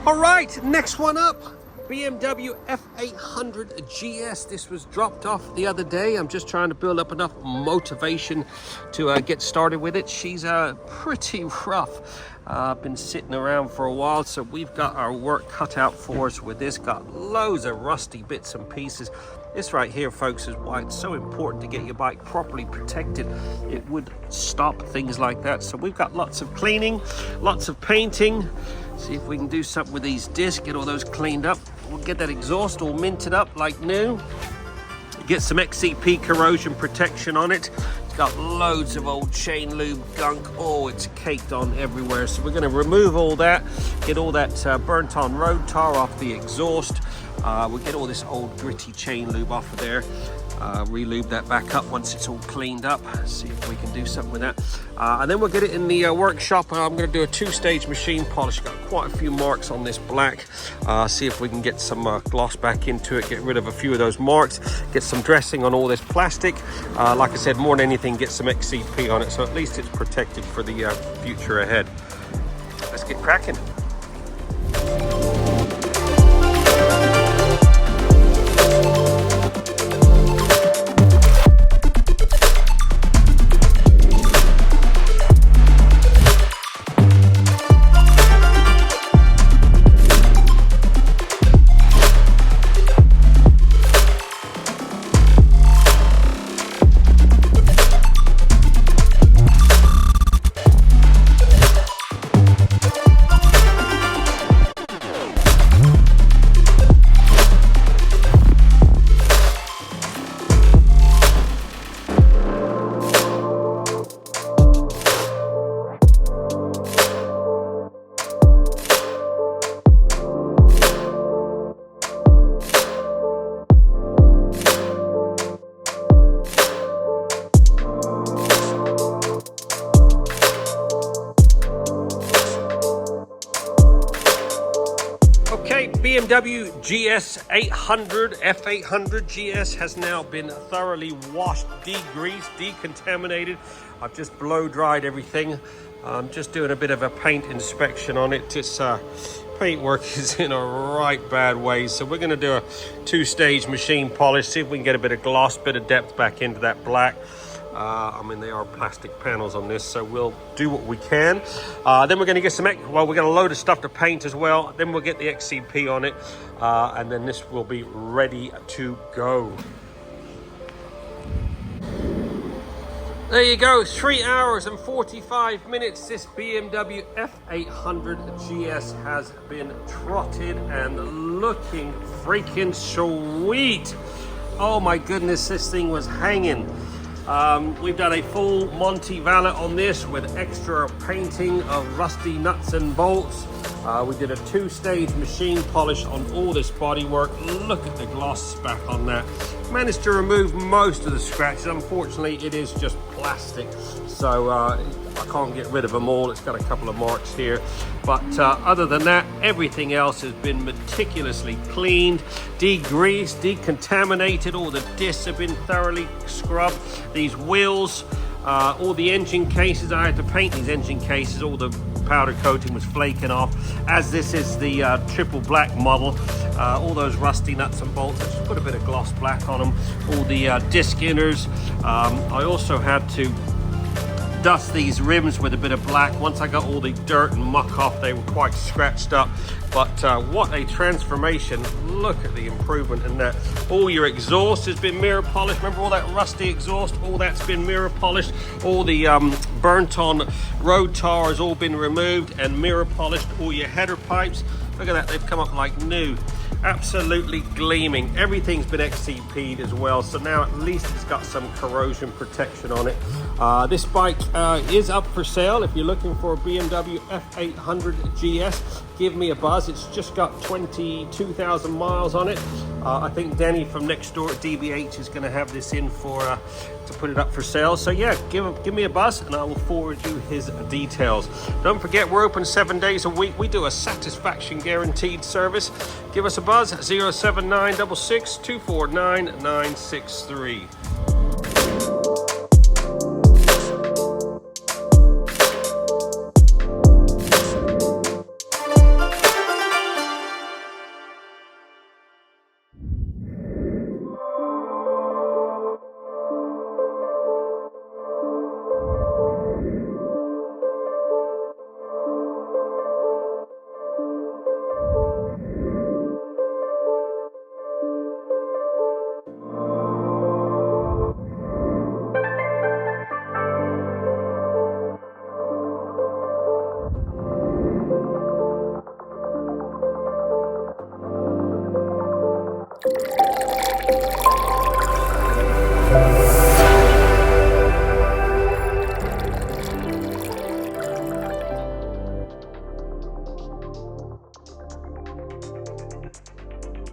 All right, next one up, BMW F800GS. This was dropped off the other day. I'm just trying to build up enough motivation to get started with it. She's pretty rough. Been sitting around for a while, so we've got our work cut out for us with this. Got loads of rusty bits and pieces. This right here, folks, is why it's so important to get your bike properly protected. It would stop things like that. So we've got lots of cleaning, lots of painting. See if we can do something with these discs, get all those cleaned up. We'll get that exhaust all minted up like new. Get some XCP corrosion protection on it. It's got loads of old chain lube gunk. Oh, it's caked on everywhere. So we're going to remove all that, get all that burnt on road tar off the exhaust. We'll get all this old gritty chain lube off of there. Re-lube that back up once it's all cleaned up. See if we can do something with that. And then we'll get it in the workshop. I'm going to do a two-stage machine polish. Got quite a few marks on this black. See if we can get some gloss back into it, get rid of a few of those marks, get some dressing on all this plastic. Like I said, more than anything, get some XCP on it, so at least it's protected for the future ahead. Let's get cracking. BMW GS 800 F800 GS has now been thoroughly washed, degreased, decontaminated. I've just blow dried everything. I'm just doing a bit of a paint inspection on it. This paint work is in a right bad way, so we're going to do a two-stage machine polish, see if we can get a bit of gloss, bit of depth back into that black. I mean, they are plastic panels on this, so we'll do what we can. Then we're going to get some, well, we're going to load of stuff to paint as well. Then we'll get the XCP on it, and then this will be ready to go. There you go, 3 hours and 45 minutes. This BMW F800 GS has been trotted and looking freaking sweet. Oh my goodness, this thing was hanging. We've done a full Monty Valet on this with extra painting of rusty nuts and bolts. We did a two-stage machine polish on all this bodywork. Look at the gloss back on that. Managed to remove most of the scratches. Unfortunately, it is just plastic, so I can't get rid of them all. It's got a couple of marks here, but other than that, everything else has been meticulously cleaned, degreased, decontaminated. All the discs have been thoroughly scrubbed. These wheels, all the engine cases, I had to paint these engine cases. All the powder coating was flaking off, as this is the triple black model. All those rusty nuts and bolts, I just put a bit of gloss black on them. All the disc inners. I also had to dust these rims with a bit of black. Once I got all the dirt and muck off, they were quite scratched up, but what a transformation. Look at the improvement in that. All your exhaust has been mirror polished. Remember all that rusty exhaust? All that's been mirror polished. All the burnt on road tar has all been removed and mirror polished. All your header pipes, look at that, they've come up like new. Absolutely gleaming. Everything's been XCP'd as well, so now at least it's got some corrosion protection on it. This bike is up for sale. If you're looking for a BMW F800 GS, give me a buzz. It's just got 22,000 miles on it. I think Danny from next door at DBH is going to have this in for to put it up for sale. So yeah, give me a buzz and I will forward you his details. Don't forget, we're open 7 days a week. We do a satisfaction guaranteed service. Give us a buzz at 07966 249 963.